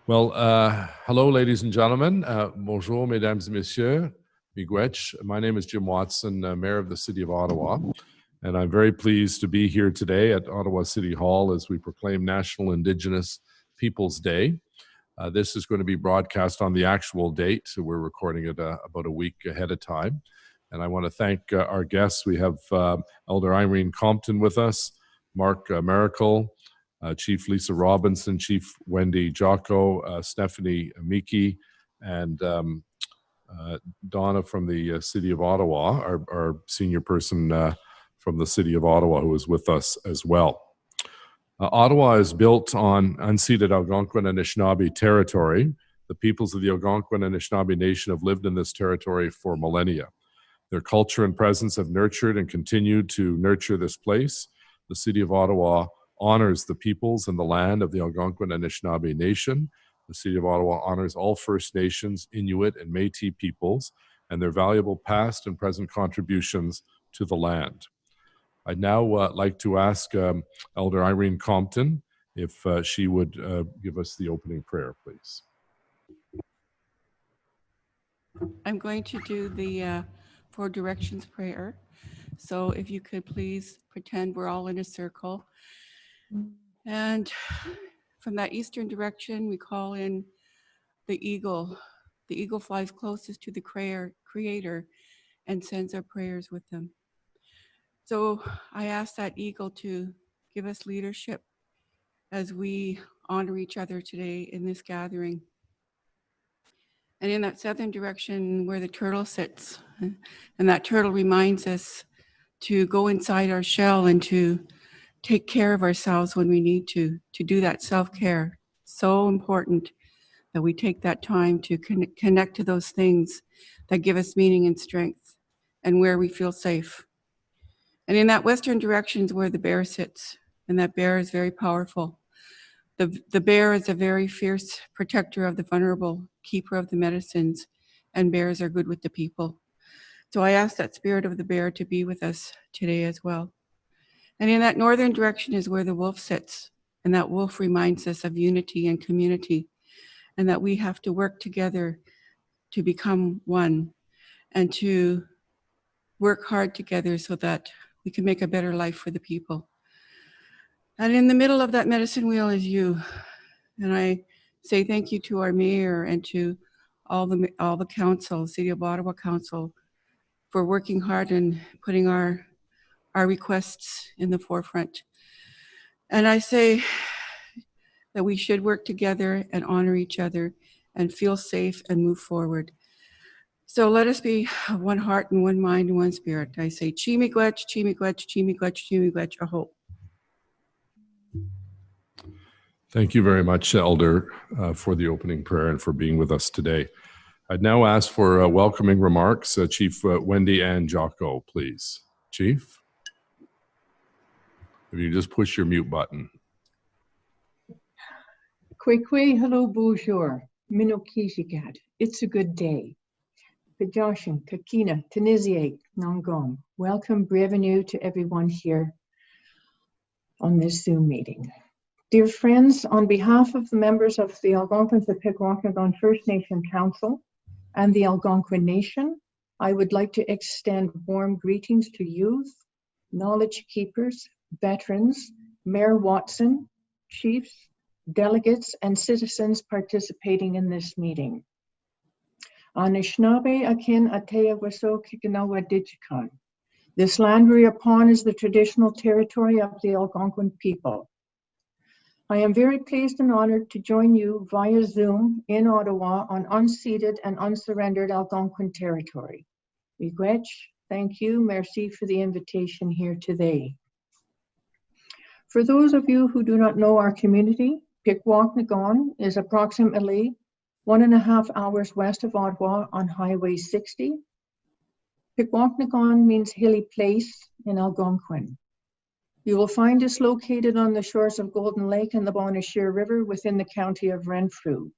Well, hello, ladies and gentlemen. Bonjour, mesdames et messieurs. Miigwech. My name is Jim Watson, Mayor of the City of Ottawa, and I'm very pleased to be here today at Ottawa City Hall as we proclaim National Indigenous Peoples Day. This is going to be broadcast on the actual date, so we're recording it about a week ahead of time. And I want to thank our guests. We have Elder Irene Compton with us, Mark Miracle, Chief Lisa Robinson, Chief Wendy Jocko, Stephanie Miki, and Donna from the City of Ottawa, our senior person from the City of Ottawa, who is with us as well. Ottawa is built on unceded Algonquin and Anishinaabe territory. The peoples of the Algonquin and Anishinaabe Nation have lived in this territory for millennia. Their culture and presence have nurtured and continued to nurture this place. The City of Ottawa honors the peoples and the land of the Algonquin and Anishinaabe Nation. The City of Ottawa honors all First Nations, Inuit, and Métis peoples and their valuable past and present contributions to the land. I'd now like to ask Elder Irene Compton if she would give us the opening prayer, please. I'm going to do the Four Directions prayer. So if you could please pretend we're all in a circle. And from that eastern direction, we call in the eagle. The eagle flies closest to the creator and sends our prayers with them. So I ask that eagle to give us leadership as we honor each other today in this gathering. And in that southern direction where the turtle sits, and that turtle reminds us to go inside our shell and to take care of ourselves when we need to do that self-care. So important that we take that time to connect to those things that give us meaning and strength and where we feel safe. And in that western direction is where the bear sits, and that bear is very powerful. The bear is a very fierce protector of the vulnerable, keeper of the medicines, and bears are good with the people. So I ask that spirit of the bear to be with us today as well. And in that northern direction is where the wolf sits, and that wolf reminds us of unity and community, and that we have to work together to become one and to work hard together so that we can make a better life for the people. And in the middle of that medicine wheel is you. And I say thank you to our mayor and to all the council, City of Ottawa Council, for working hard and putting our requests in the forefront. And I say that we should work together and honor each other and feel safe and move forward. So let us be of one heart and one mind and one spirit. I say, Chi-miigwech, Chi-miigwech, Chi-miigwech, Chi-miigwech, aho. Thank you very much, Elder, for the opening prayer and for being with us today. I'd now ask for welcoming remarks. Chief Wendy Ann Jocko, please. Chief? If you just push your mute button. Kwekwe, hello, bonjour. Minokijigat. It's a good day. Pajashin, Kakina, Tunisie, Nongong. Welcome, bienvenue to everyone here on this Zoom meeting. Dear friends, on behalf of the members of the Algonquins of Pikwakanagan First Nation Council and the Algonquin Nation, I would like to extend warm greetings to youth, knowledge keepers, veterans, Mayor Watson, chiefs, delegates, and citizens participating in this meeting. Anishinaabe akin atea waso kikinawa dijikan. This land we are upon is the traditional territory of the Algonquin people. I am very pleased and honored to join you via Zoom in Ottawa on unceded and unsurrendered Algonquin territory. Miigwech, thank you, merci for the invitation here today. For those of you who do not know our community, Pikwakanagan is approximately 1.5 hours west of Ottawa on Highway 60. Pikwakanagan means hilly place in Algonquin. You will find us located on the shores of Golden Lake and the Bonnechere River within the county of Renfrew.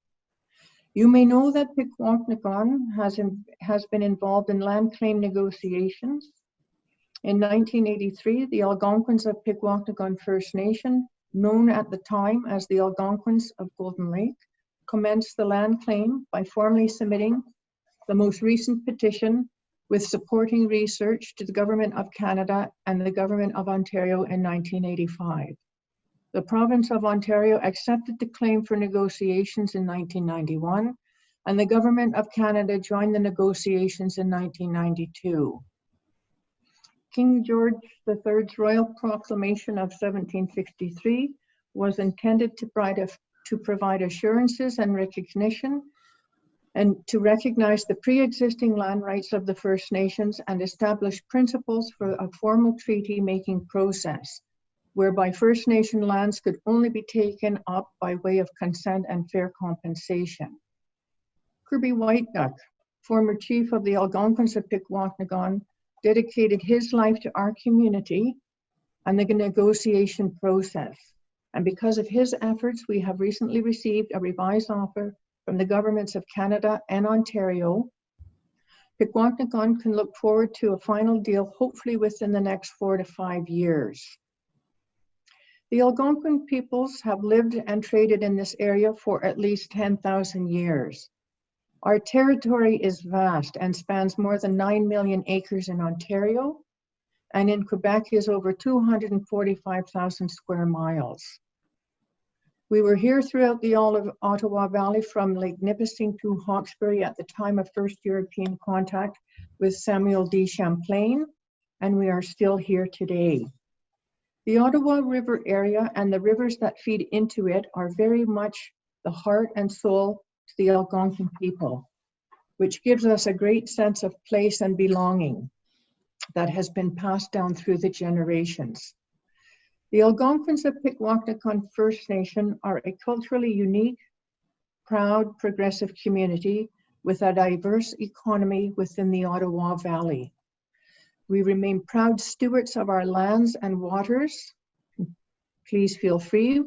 You may know that Pikwakanagan has been involved in land claim negotiations. In 1983, the Algonquins of Pikwakanagan First Nation, known at the time as the Algonquins of Golden Lake, commence the land claim by formally submitting the most recent petition with supporting research to the Government of Canada and the Government of Ontario in 1985. The Province of Ontario accepted the claim for negotiations in 1991, and the Government of Canada joined the negotiations in 1992. King George III's Royal Proclamation of 1763 was intended to provide assurances and recognition, and to recognize the pre-existing land rights of the First Nations and establish principles for a formal treaty-making process, whereby First Nation lands could only be taken up by way of consent and fair compensation. Kirby White Duck, former chief of the Algonquins of Pikwakanagan, dedicated his life to our community and the negotiation process. And because of his efforts, we have recently received a revised offer from the governments of Canada and Ontario. Pikwakanagan can look forward to a final deal, hopefully within the next 4 to 5 years. The Algonquin peoples have lived and traded in this area for at least 10,000 years. Our territory is vast and spans more than 9 million acres in Ontario, and in Quebec is over 245,000 square miles. We were here throughout the Ottawa Valley from Lake Nipissing to Hawkesbury at the time of first European contact with Samuel de Champlain, and we are still here today. The Ottawa River area and the rivers that feed into it are very much the heart and soul to the Algonquin people, which gives us a great sense of place and belonging that has been passed down through the generations. The Algonquins of Pikwakanagan First Nation are a culturally unique, proud, progressive community with a diverse economy within the Ottawa Valley. We remain proud stewards of our lands and waters. Please feel free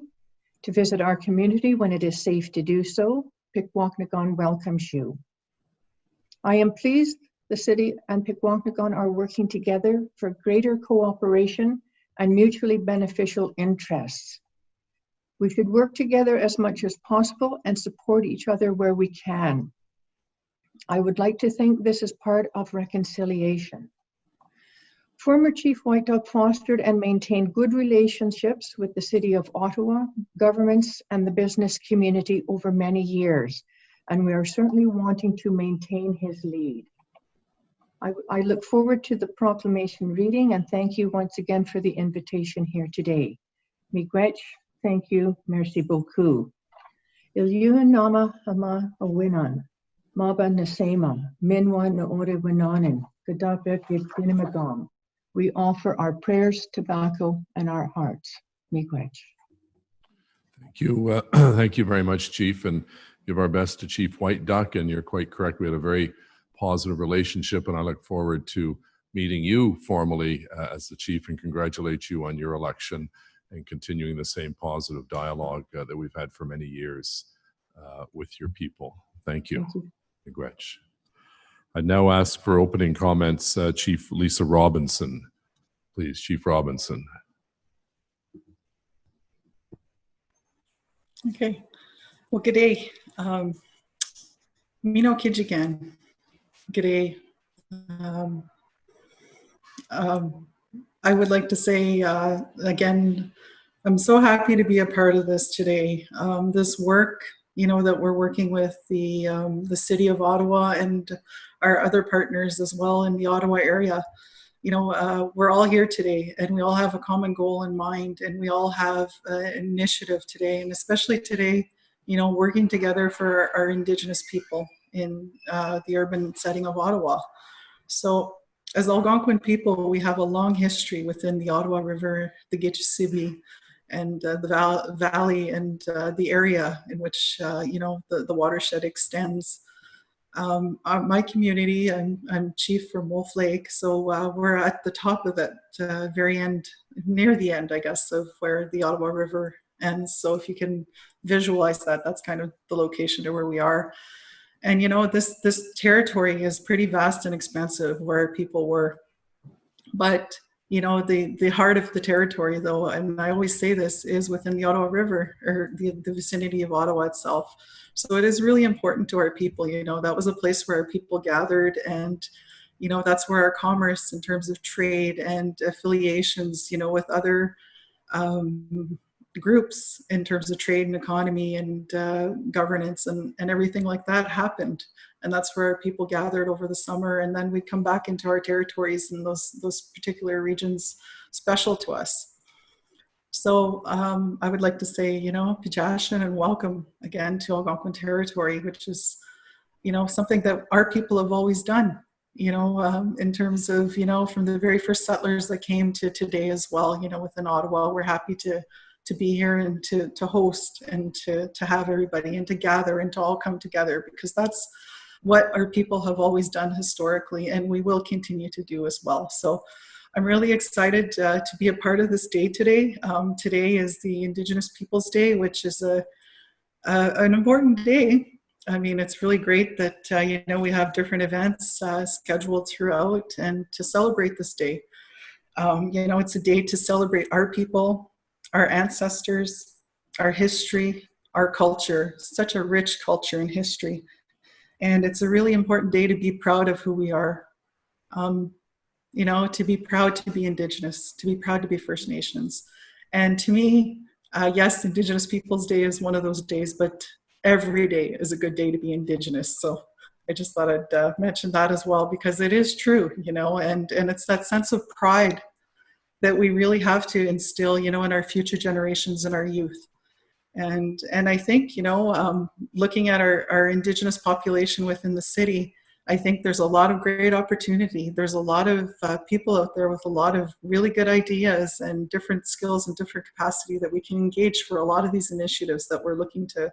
to visit our community when it is safe to do so. Pikwakanagan welcomes you. I am pleased the city and Pikwakanagan are working together for greater cooperation and mutually beneficial interests. We should work together as much as possible and support each other where we can. I would like to think this is part of reconciliation. Former Chief White Duck fostered and maintained good relationships with the City of Ottawa, governments, and the business community over many years, and we are certainly wanting to maintain his lead. I look forward to the proclamation reading, and thank you once again for the invitation here today. Miigwech, thank you, merci beaucoup. Ilyua nama hama awinan, maba nasema, minwa na ore winanin, gadapek yitkinimagam. We offer our prayers, tobacco, and our hearts. Miigwech. Thank you. Thank you very much, Chief, and give our best to Chief White Duck. And you're quite correct. We had a very positive relationship, and I look forward to meeting you formally as the Chief and congratulate you on your election and continuing the same positive dialogue that we've had for many years with your people. Thank you. Miigwech. I now ask for opening comments, Chief Lisa Robinson. Please, Chief Robinson. Okay. Well, good day. Mino Kijigan. Good day. I would like to say again, I'm so happy to be a part of this today. This work, that we're working with the City of Ottawa and our other partners as well in the Ottawa area. We're all here today and we all have a common goal in mind, and we all have an initiative today, and especially today, working together for our Indigenous people in the urban setting of Ottawa. So as Algonquin people, we have a long history within the Ottawa River, the Gitchisibi, and the valley and the area in which the watershed extends. My community, I'm chief from Wolf Lake, so we're at the top of that very end, near the end, I guess, of where the Ottawa River ends. So if you can visualize that, that's kind of the location to where we are. And this territory is pretty vast and expansive where people were, but the heart of the territory, though, and I always say this, is within the Ottawa River, or the vicinity of Ottawa itself. So it is really important to our people. That was a place where our people gathered, and that's where our commerce in terms of trade and affiliations, with other groups in terms of trade and economy and governance and everything like that happened. And that's where our people gathered over the summer. And then we come back into our territories and those particular regions special to us. So I would like to say, Pijashin and welcome again to Algonquin territory, which is, something that our people have always done, in terms of, from the very first settlers that came to today as well, within Ottawa. We're happy to be here and to host and to have everybody and to gather and to all come together, because that's what our people have always done historically, and we will continue to do as well. So I'm really excited to be a part of this day today. Today is the Indigenous Peoples Day, which is an important day. I mean, it's really great that, we have different events scheduled throughout and to celebrate this day. It's a day to celebrate our people, our ancestors, our history, our culture, such a rich culture and history. And it's a really important day to be proud of who we are, to be proud to be Indigenous, to be proud to be First Nations. And to me, yes, Indigenous Peoples Day is one of those days, but every day is a good day to be Indigenous. So I just thought I'd mention that as well, because it is true, and it's that sense of pride that we really have to instill, in our future generations and our youth. And I think, looking at our Indigenous population within the city, I think there's a lot of great opportunity. There's a lot of people out there with a lot of really good ideas and different skills and different capacity that we can engage for a lot of these initiatives that we're looking to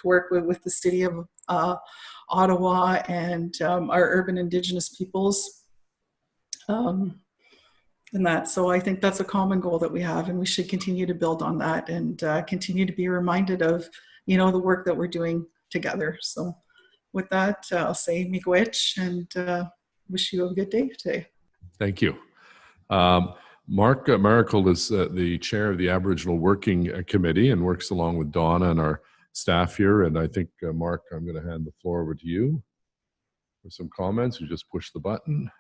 work with the city of Ottawa and our urban Indigenous peoples. And that, so I think that's a common goal that we have, and we should continue to build on that and continue to be reminded of, the work that we're doing together. So with that, I'll say miigwech and wish you a good day today. Thank you. Mark Miracle is the chair of the Aboriginal Working Committee and works along with Donna and our staff here. And I think, Mark, I'm going to hand the floor over to you for some comments. You just push the button.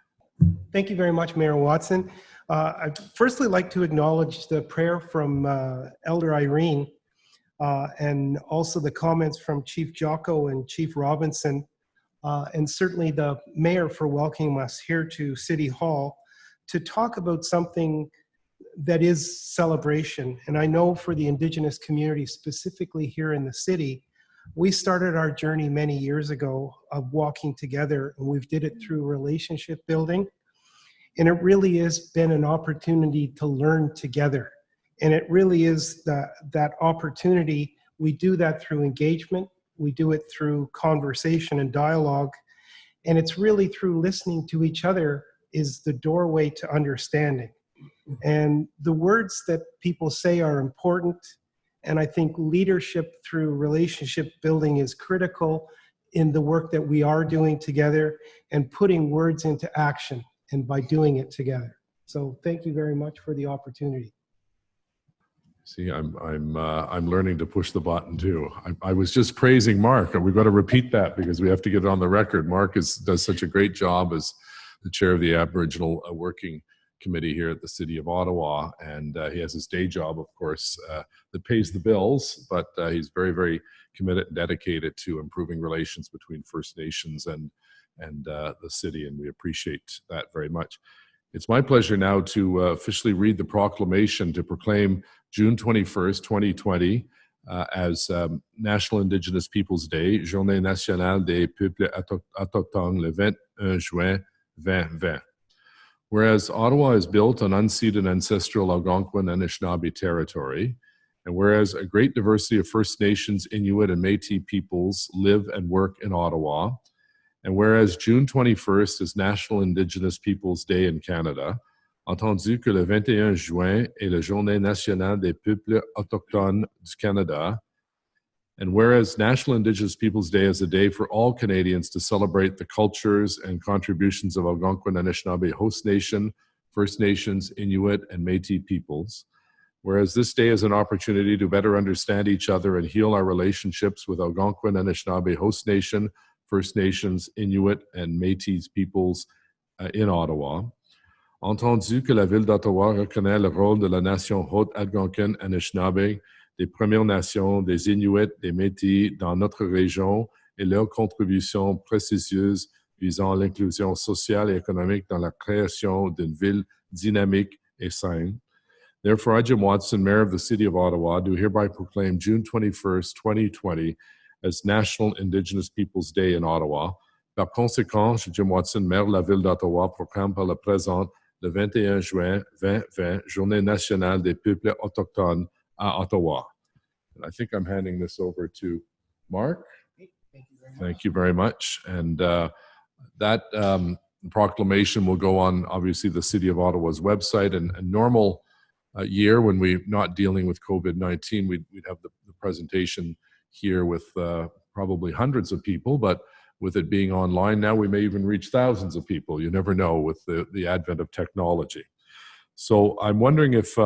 Thank you very much, Mayor Watson. I'd firstly like to acknowledge the prayer from Elder Irene and also the comments from Chief Jocko and Chief Robinson, and certainly the Mayor for welcoming us here to City Hall to talk about something that is celebration. And I know for the Indigenous community, specifically here in the city, we started our journey many years ago of walking together, and we've did it through relationship building. And it really has been an opportunity to learn together. And it really is that opportunity. We do that through engagement. We do it through conversation and dialogue. And it's really through listening to each other is the doorway to understanding. And the words that people say are important. And I think leadership through relationship building is critical in the work that we are doing together and putting words into action and by doing it together. So thank you very much for the opportunity. See, I'm learning to push the button too. I was just praising Mark, and we've got to repeat that because we have to get it on the record. Mark does such a great job as the chair of the Aboriginal Working Committee here at the City of Ottawa, and he has his day job, of course, that pays the bills, but he's very, very committed and dedicated to improving relations between First Nations and the city, and we appreciate that very much. It's my pleasure now to officially read the proclamation to proclaim June 21st, 2020 as National Indigenous Peoples Day, Journée nationale des peuples autochtones, le 21 juin 2020. Whereas Ottawa is built on unceded ancestral Algonquin and Anishinaabe territory, and whereas a great diversity of First Nations, Inuit, and Métis peoples live and work in Ottawa, and whereas June 21st is National Indigenous Peoples Day in Canada, entendu que le 21 juin est la Journée nationale des peuples autochtones du Canada, and whereas National Indigenous Peoples Day is a day for all Canadians to celebrate the cultures and contributions of Algonquin and Anishinaabe host nation, First Nations, Inuit, and Métis peoples. Whereas this day is an opportunity to better understand each other and heal our relationships with Algonquin, Anishinaabe Host Nation, First Nations, Inuit, and Métis peoples in Ottawa. Entendu que la Ville d'Ottawa reconnaît le rôle de la nation haute algonquine Anishinaabe, des Premières Nations, des Inuits, des Métis dans notre région et leurs contributions précieuses visant l'inclusion sociale et économique dans la création d'une ville dynamique et saine. Therefore, I, Jim Watson, Mayor of the City of Ottawa, do hereby proclaim June 21st, 2020 as National Indigenous Peoples Day in Ottawa. Par conséquent, je, Jim Watson, Maire de la Ville d'Ottawa, proclame par la présente le 21 juin 2020, Journée nationale des peuples autochtones à Ottawa. And I think I'm handing this over to Mark. Thank you very much. And that proclamation will go on, obviously, the City of Ottawa's website. And a normal year, when we're not dealing with COVID-19, we'd have the presentation here with probably hundreds of people, but with it being online now, we may even reach thousands of people. You never know with the advent of technology. So I'm wondering if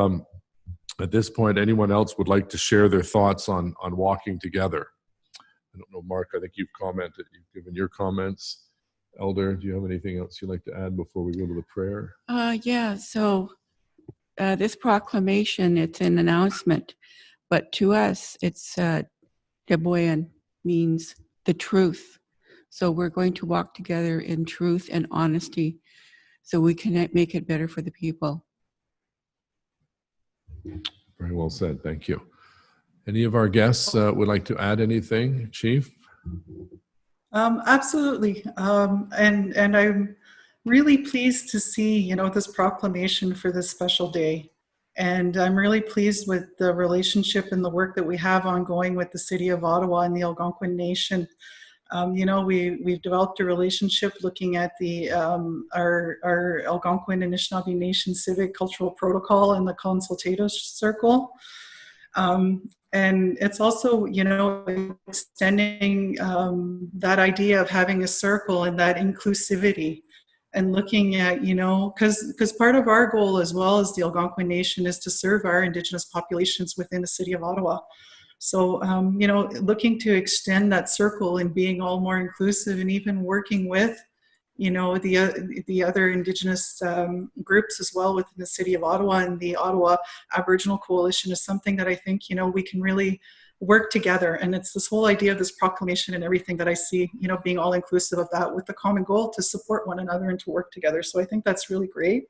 at this point, anyone else would like to share their thoughts on walking together. I don't know, Mark, I think you've commented, you've given your comments. Elder, do you have anything else you'd like to add before we go to the prayer? Yeah, so this proclamation, it's an announcement, but to us, it's Deboyan means the truth. So we're going to walk together in truth and honesty so we can make it better for the people. Very well said. Thank you. Any of our guests would like to add anything, Chief? Absolutely. And I'm really pleased to see, this proclamation for this special day. And I'm really pleased with the relationship and the work that we have ongoing with the City of Ottawa and the Algonquin Nation. We've developed a relationship looking at the our Algonquin Anishinaabe Nation Civic Cultural Protocol and the Consultative Circle. And it's also, extending that idea of having a circle and that inclusivity and looking at, because part of our goal as well as the Algonquin Nation is to serve our Indigenous populations within the City of Ottawa. So, looking to extend that circle and being all more inclusive and even working with, the other Indigenous groups as well within the City of Ottawa, and the Ottawa Aboriginal Coalition is something that I think, we can really work together. And it's this whole idea of this proclamation and everything that I see, being all inclusive of that with the common goal to support one another and to work together. So I think that's really great.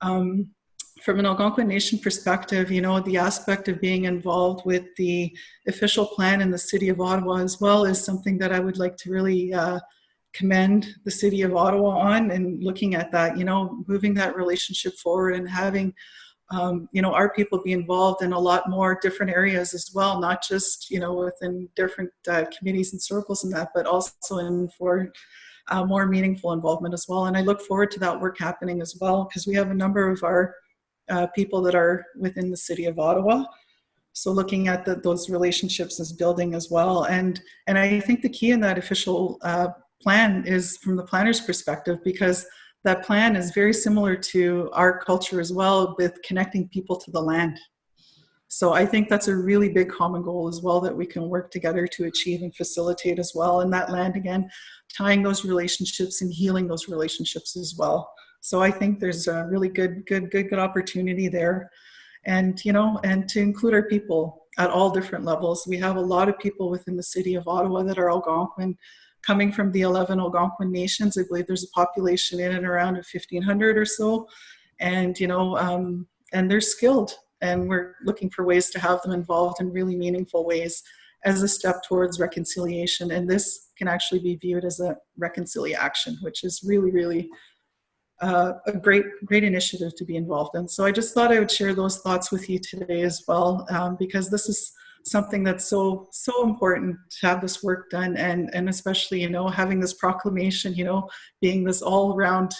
From an Algonquin Nation perspective, the aspect of being involved with the official plan in the City of Ottawa as well is something that I would like to really commend the City of Ottawa on, and looking at that, moving that relationship forward and having, our people be involved in a lot more different areas as well, not just, within different committees and circles and that, but also in for more meaningful involvement as well. And I look forward to that work happening as well, because we have a number of our people that are within the City of Ottawa. So looking at those relationships as building as well. And I think the key in that official plan is from the planner's perspective, because that plan is very similar to our culture as well, with connecting people to the land. So I think that's a really big common goal as well that we can work together to achieve and facilitate as well. And that land, again, tying those relationships and healing those relationships as well. So I think there's a really good opportunity there. And, and to include our people at all different levels. We have a lot of people within the City of Ottawa that are Algonquin, coming from the 11 Algonquin nations. I believe there's a population in and around 1,500 or so. And, and they're skilled, and we're looking for ways to have them involved in really meaningful ways as a step towards reconciliation. And this can actually be viewed as a reconciliation, which is really, really a great initiative to be involved in. So I just thought I would share those thoughts with you today as well, because this is something that's so important to have this work done, and especially, having this proclamation, being this all around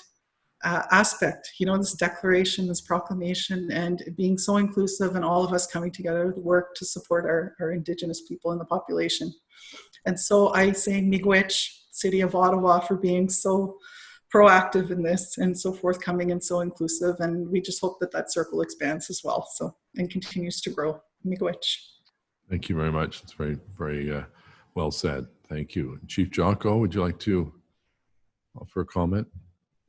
aspect, this declaration, this proclamation, and being so inclusive, and all of us coming together to work to support our Indigenous people in the population. And so I say miigwech, City of Ottawa, for being so proactive in this and so forthcoming and so inclusive. And we just hope that that circle expands as well, so, and continues to grow. Miigwech. Thank you very much. It's very, very well said. Thank you. Chief Jocko, would you like to offer a comment?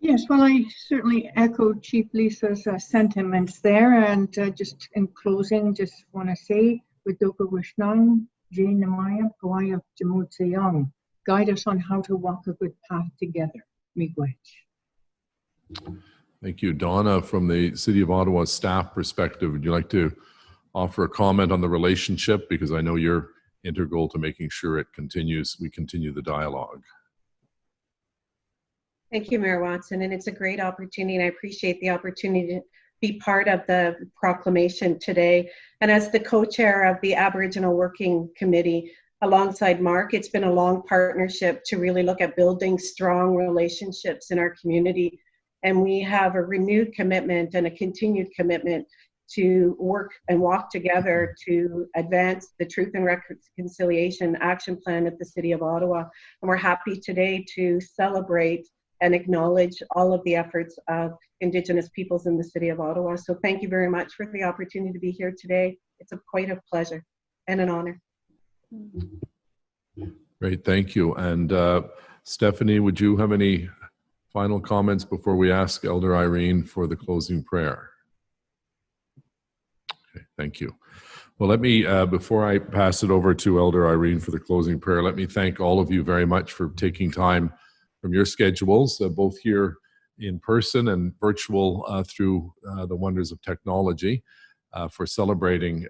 Yes, well, I certainly echo Chief Lisa's sentiments there. And just in closing, just want to say, Widoka Wishnang, Jane Namaya, Gawaya Jamutsayang, guide us on how to walk a good path together. Miigwech. Thank you. Donna, from the City of Ottawa staff perspective, would you like to offer a comment on the relationship? Because I know you're integral to making sure it continues, we continue the dialogue. Thank you, Mayor Watson, and it's a great opportunity, and I appreciate the opportunity to be part of the proclamation today. And as the co-chair of the Aboriginal Working Committee, alongside Mark, it's been a long partnership to really look at building strong relationships in our community. And we have a renewed commitment and a continued commitment to work and walk together to advance the Truth and Reconciliation Action Plan at the City of Ottawa. And we're happy today to celebrate and acknowledge all of the efforts of Indigenous peoples in the City of Ottawa. So thank you very much for the opportunity to be here today. It's quite a pleasure and an honor. Great, thank you. And Stephanie, would you have any final comments before we ask Elder Irene for the closing prayer? Okay, thank you. Well, let me, before I pass it over to Elder Irene for the closing prayer, let me thank all of you very much for taking time from your schedules, both here in person and virtual through the wonders of technology, for celebrating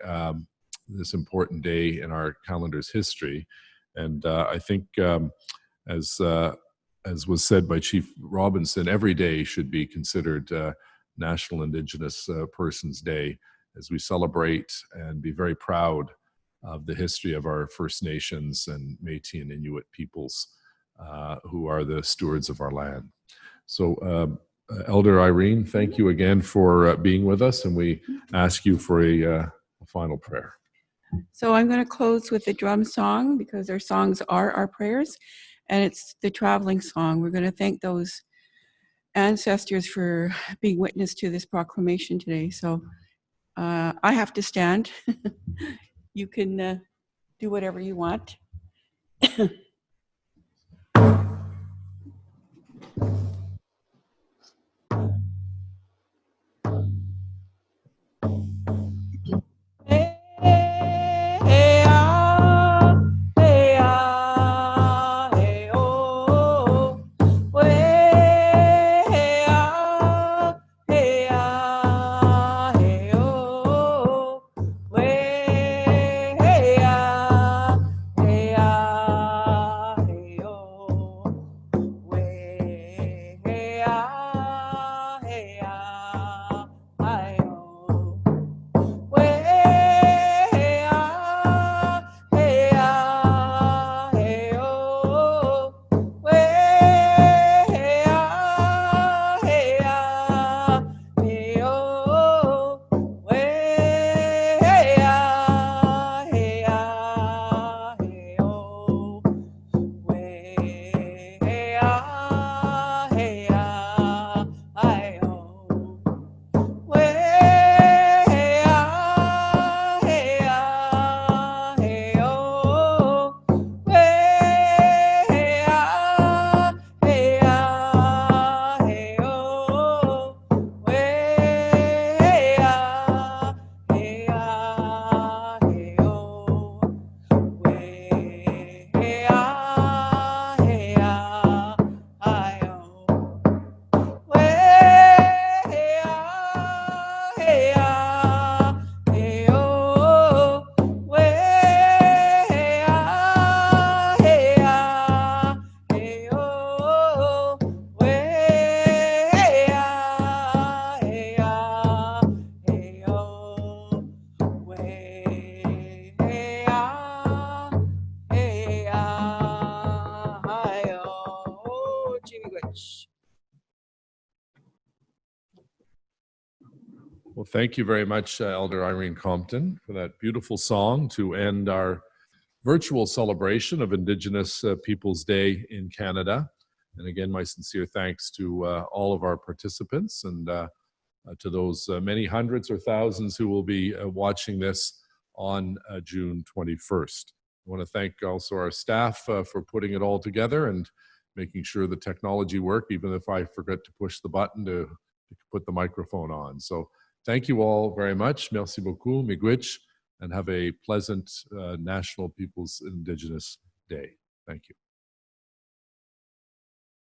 this important day in our calendar's history. And I think, as was said by Chief Robinson, every day should be considered National Indigenous Persons Day, as we celebrate and be very proud of the history of our First Nations and Métis and Inuit peoples who are the stewards of our land. So Elder Irene, thank you again for being with us, and we ask you for a final prayer. So I'm going to close with the drum song, because our songs are our prayers, and it's the traveling song. We're going to thank those ancestors for being witness to this proclamation today. So I have to stand. You can do whatever you want. Well, thank you very much, Elder Irene Compton, for that beautiful song to end our virtual celebration of Indigenous Peoples Day in Canada. And again, my sincere thanks to all of our participants and to those many hundreds or thousands who will be watching this on June 21st. I want to thank also our staff for putting it all together and making sure the technology worked, even if I forgot to push the button to put the microphone on. So thank you all very much. Merci beaucoup, miigwech, and have a pleasant National People's Indigenous Day. Thank you.